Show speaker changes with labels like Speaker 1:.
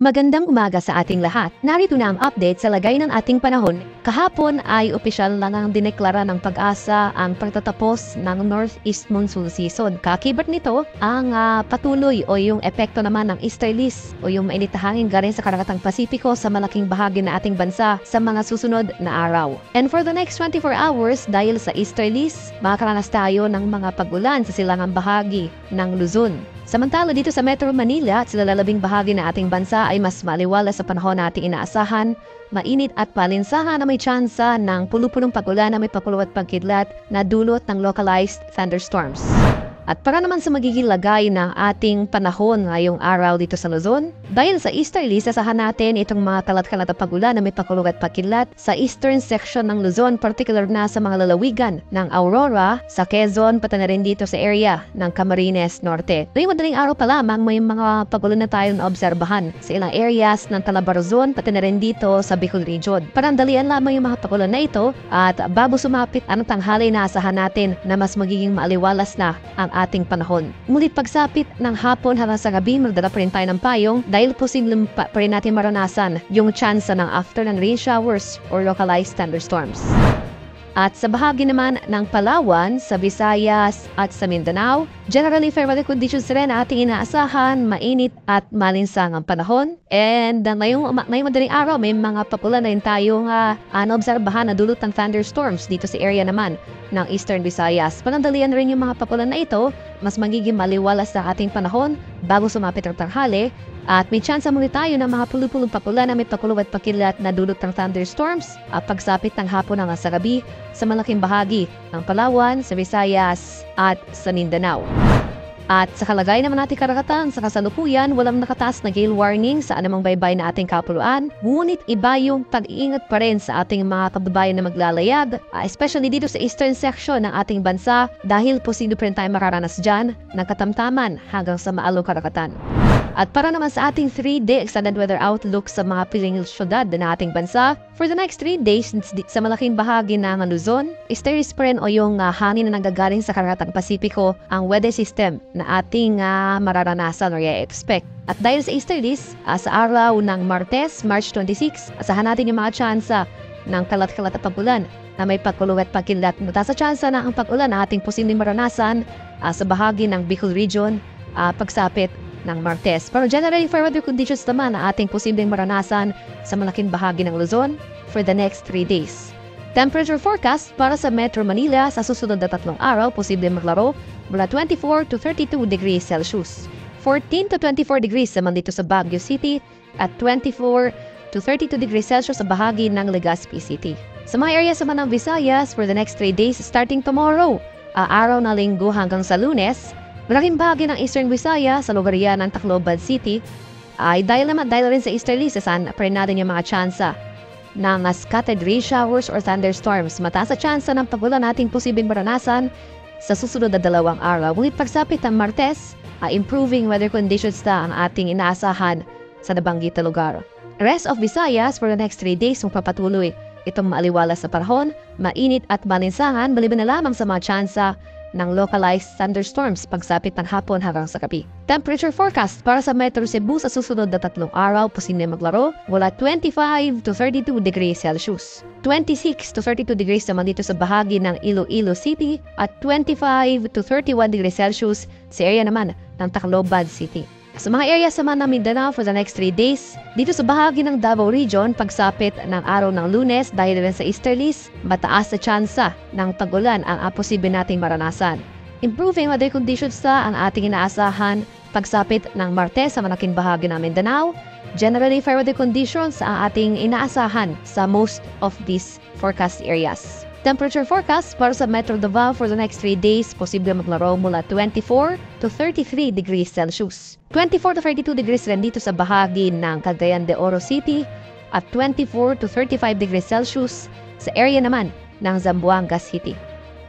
Speaker 1: Magandang umaga sa ating lahat. Narito na ang update sa lagay ng ating panahon. Kahapon ay opisyal lang ang dineklara ng Pag-asa ang pagtatapos ng Northeast Monsoon Season. Kakibat nito ang patuloy o yung epekto naman ng easterlies o yung mainit na hangin galing sa Karagatang Pasipiko sa malaking bahagi ng ating bansa sa mga susunod na araw. And for the next 24 hours, dahil sa easterlies, makakaranas tayo ng mga pag-ulan sa silangang bahagi ng Luzon. Samantala dito sa Metro Manila at sa lalabing bahagi ng ating bansa ay mas maliwalas sa panahon nating inaasahan, mainit at palinsahan na may tsansa ng pulupunong pag-ulan na may papulaw at pagkidlat na dulot ng localized thunderstorms. At para naman sa magiging lagay ng ating panahon ngayong araw dito sa Luzon, dahil sa easterlies, sasahan natin itong mga kalat-kalat na pag-ulan na may pakulog at pagkidlat sa eastern section ng Luzon, particular na sa mga lalawigan ng Aurora, sa Quezon, pati na rin dito sa area ng Camarines Norte. Ngayong madaling araw pa lamang, may mga pag-ulan na tayo na obserbahan sa ilang areas ng Calabarzon, pati na rin dito sa Bicol Region. Parandalian lamang yung mga pag-ulan na ito at bago sumapit ang tanghali na asahan natin na mas magiging maaliwalas na ang ating panahon. Ngunit pagsapit ng hapon hanggang sa gabi, magdala pa rin tayo ng payong dahil posibleng pa rin natin maranasan yung tsansa ng afternoon rain showers or localized thunderstorms. At sa bahagi naman ng Palawan, sa Visayas at sa Mindanao, generally fair weather conditions rin ating inaasahan, mainit at malinsang ang panahon. And ngayong madaling araw, may mga papulan na rin tayong naobserbahan na dulot ng thunderstorms dito sa area naman ng Eastern Visayas. Panandalian rin yung mga papulan na ito, mas magiging maliwalas sa ating panahon bago sumapit ang tanghali. At may tsansa muli tayo ng mga pulupulong papulan na may pakulog at pakilat na dulot ng thunderstorms at pagsapit ng hapon hanggang sa gabi sa malaking bahagi ng Palawan, sa Visayas at sa Mindanao. At sa kalagay naman natin karagatan, sa kasalukuyan, walang nakataas na gale warning sa anumang baybay na ating kapuluan. Ngunit iba yung pag-iingat pa rin sa ating mga kababayan na maglalayag, especially dito sa eastern section ng ating bansa dahil posible pa rin tayo makaranas dyan ng katamtaman hanggang sa maalong karagatan. At para naman sa ating 3-day extended weather outlook sa mga piling syudad na ating bansa, for the next 3 days sa malaking bahagi ng Luzon, easterlies pa rin o yung hangin na nanggagaling sa Karagatang Pasipiko ang weather system na ating mararanasan or i-expect. At dahil sa easterlies, sa araw ng Martes, March 26, asahan natin yung mga tsansa ng kalat-kalat at pag-ulan na may pagkulog at pagkilat. Mataas sa tsansa na ang pag-ulan na ating posibleng maranasan sa bahagi ng Bicol Region pagsapit ng Martes. Pero generally fair weather conditions naman na ating posibleng maranasan sa malaking bahagi ng Luzon for the next 3 days. Temperature forecast para sa Metro Manila sa susunod na 3 araw, posibleng maglaro mula 24 to 32 degrees Celsius. 14 to 24 degrees naman dito sa Baguio City at 24 to 32 degrees Celsius sa bahagi ng Legazpi City. Sa mga areas naman ng Visayas for the next 3 days starting tomorrow, araw na Linggo hanggang sa Lunes, malaking bahagi ng Eastern Visayas sa lugar yan ng Tacloban City ay dahil rin sa easterlies, saan pa rin natin yung mga tsansa ng scattered rain showers or thunderstorms. Mataas sa tsansa ng pag-ulan nating posibleng maranasan sa susunod na 2 araw. Ngunit pagsapit ng Martes, improving weather conditions na ang ating inaasahan sa nabanggit na lugar. Rest of Visayas for the next 3 days magpapatuloy itong maaliwalas sa panahon, mainit at malinsangan, maliban na lamang sa mga tsansa ng localized thunderstorms pagsapit ng hapon hanggang sa gabi. Temperature forecast para sa Metro Cebu sa susunod na 3 araw, posibleng maglaro mula 25 to 32 degrees Celsius. 26 to 32 degrees naman dito sa bahagi ng Iloilo City at 25 to 31 degrees Celsius sa area naman ng Tacloban City. Sa mga areas naman ng Mindanao for the next 3 days, dito sa bahagi ng Davao Region, pagsapit ng araw ng Lunes dahil rin sa easterlies, mataas sa tsansa ng pag-ulan ang posible nating maranasan. Improving weather conditions na ang ating inaasahan pagsapit ng Martes sa malaking bahagi ng Mindanao. Generally fair weather conditions ang ating inaasahan sa most of these forecast areas. Temperature forecast para sa Metro Davao for the next 3 days, posibleng maglaro mula 24 to 33 degrees Celsius. 24 to 32 degrees rin dito sa bahagi ng Cagayan de Oro City at 24 to 35 degrees Celsius sa area naman ng Zamboanga City.